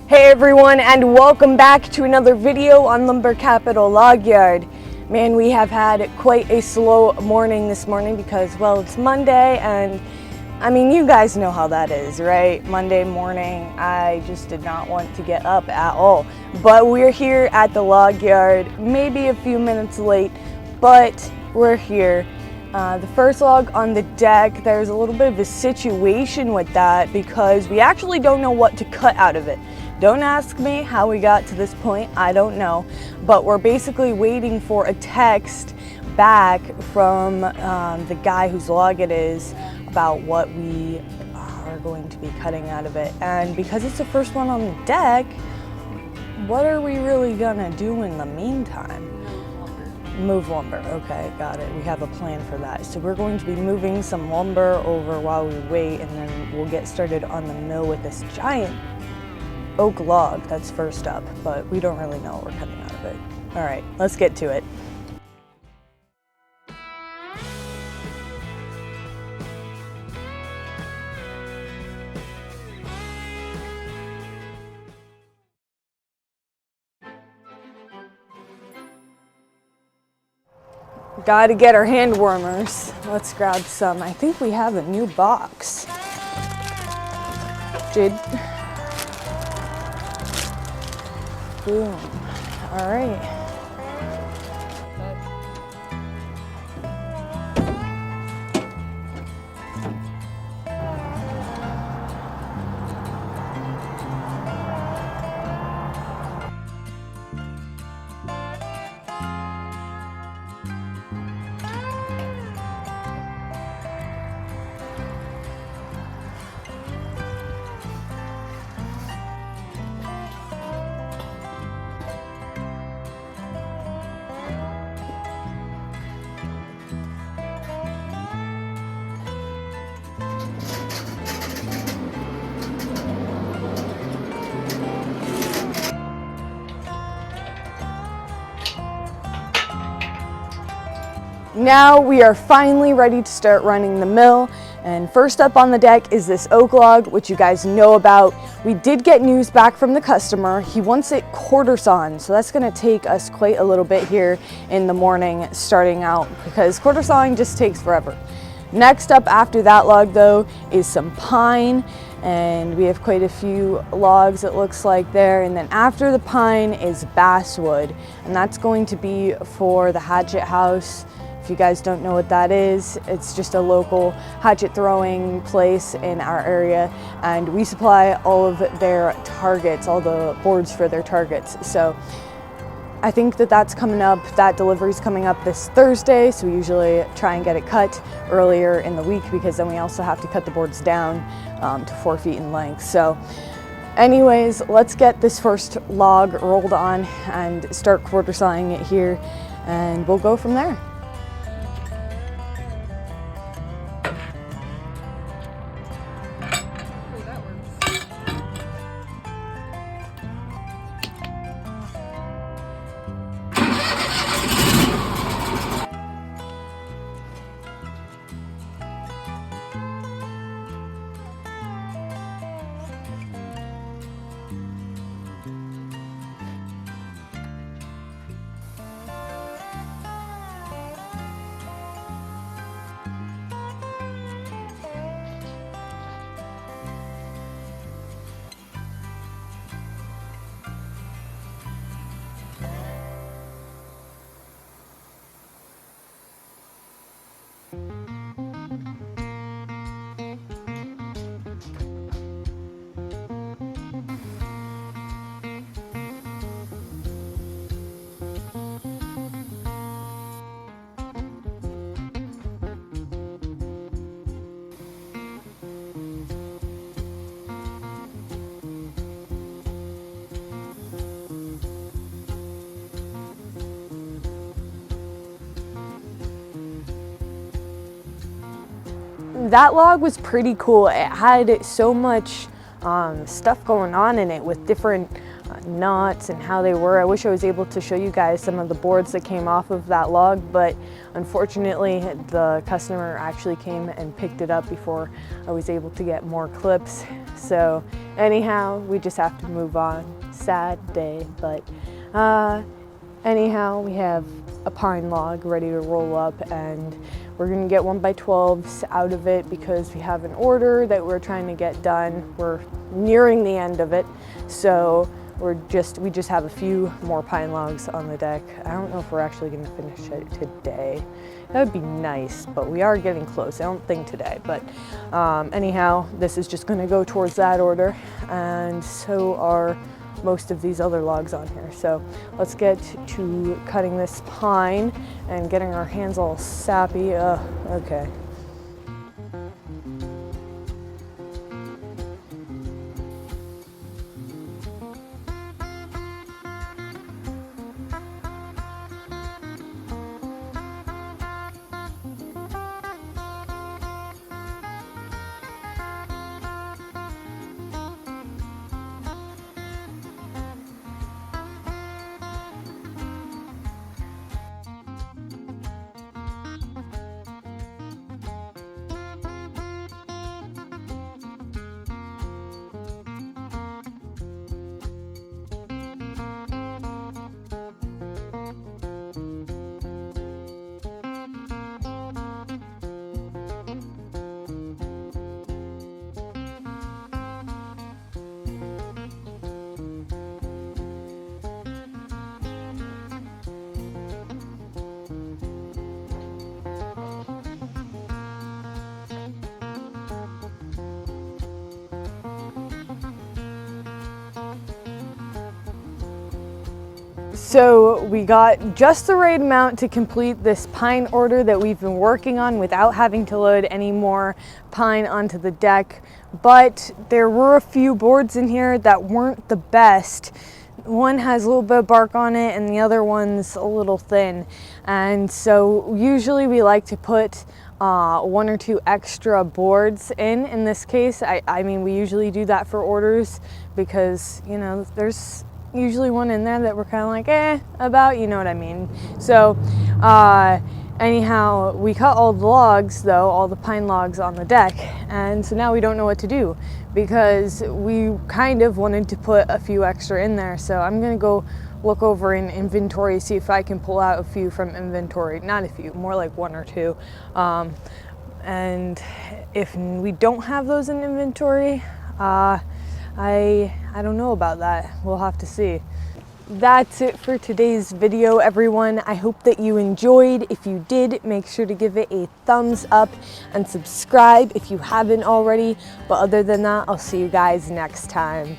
Hey everyone, and welcome back to another video on Lumber Capital Log Yard. Man, we have had quite a slow morning this morning because, well, it's Monday, and I mean, you guys know how that is, right? Monday morning, I just did not want to get up at all. But we're here at the log yard, maybe a few minutes late, but we're here. The first log on the deck, there's a little bit of a situation with that because we actually don't know what to cut out of it. Don't ask me how we got to this point, I don't know, but we're basically waiting for a text back from the guy whose log it is about what we are going to be cutting out of it. And because it's the first one on the deck, what are we really gonna do in the meantime? Move lumber. Okay, got it. We have a plan for that. So we're going to be moving some lumber over while we wait, and then we'll get started on the mill with this giant oak log that's first up, but we don't really know what we're cutting out of it. All right, let's get to it. Gotta get our hand warmers. Let's grab some. I think we have a new box. Boom. All right. Now we are finally ready to start running the mill, and first up on the deck is this oak log, which you guys know about. We did get news back from the customer. He wants it quarter sawn, so that's going to take us quite a little bit here in the morning starting out because quarter sawing just takes forever. Next up after that log though is some pine, and we have quite a few logs it looks like there, and then after the pine is basswood, and that's going to be for the hatchet house. If you guys don't know what that is, it's just a local hatchet throwing place in our area, and we supply all of their targets, all the boards for their targets. So I think that that's coming up, that delivery's coming up this Thursday, so we usually try and get it cut earlier in the week because then we also have to cut the boards down to 4 feet in length. So anyways, let's get this first log rolled on and start quarter sawing it here, and we'll go from there. That log was pretty cool. It had so much stuff going on in it with different knots and how they were. I wish I was able to show you guys some of the boards that came off of that log, but unfortunately the customer actually came and picked it up before I was able to get more clips. So anyhow, we just have to move on. Sad day, but anyhow, we have a pine log ready to roll up, and we're gonna get 1x12s out of it because we have an order that we're trying to get done. We're nearing the end of it, so we just have a few more pine logs on the deck. I don't know if we're actually gonna finish it today. That would be nice, but we are getting close. I don't think today, but anyhow, this is just gonna go towards that order, and so are most of these other logs on here. So let's get to cutting this pine and getting our hands all sappy. Okay. So we got just the right amount to complete this pine order that we've been working on without having to load any more pine onto the deck. But there were a few boards in here that weren't the best. One has a little bit of bark on it and the other one's a little thin. And so usually we like to put 1 or 2 extra boards in this case. I mean, we usually do that for orders because, you know, there's usually one in there that we're kind of like about, you know what I mean. So anyhow, we cut all the logs though, all the pine logs on the deck, and so now we don't know what to do because we kind of wanted to put a few extra in there. So I'm gonna go look over in inventory, see if I can pull out a few from inventory. Not a few, more like 1 or 2. And if we don't have those in inventory, I don't know about that. We'll have to see. That's it for today's video, everyone. I hope that you enjoyed. If you did, make sure to give it a thumbs up and subscribe if you haven't already. But other than that, I'll see you guys next time.